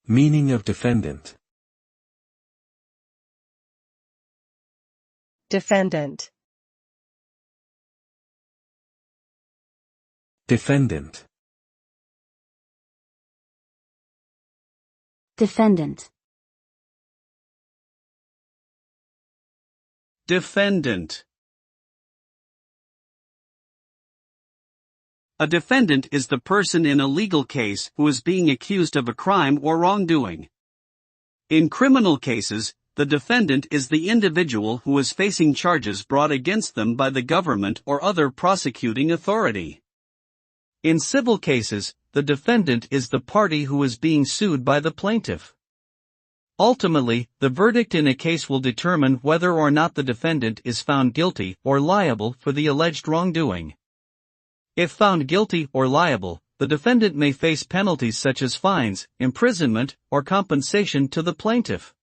Meaning of defendant. Defendant. Defendant. Defendant. Defendant. A defendant is the person in a legal case who is being accused of a crime or wrongdoing. In criminal cases, the defendant is the individual who is facing charges brought against them by the government or other prosecuting authority. In civil cases, the defendant is the party who is being sued by the plaintiff. Ultimately, the verdict in a case will determine whether or not the defendant is found guilty or liable for the alleged wrongdoing. If found guilty or liable, the defendant may face penalties such as fines, imprisonment, or compensation to the plaintiff.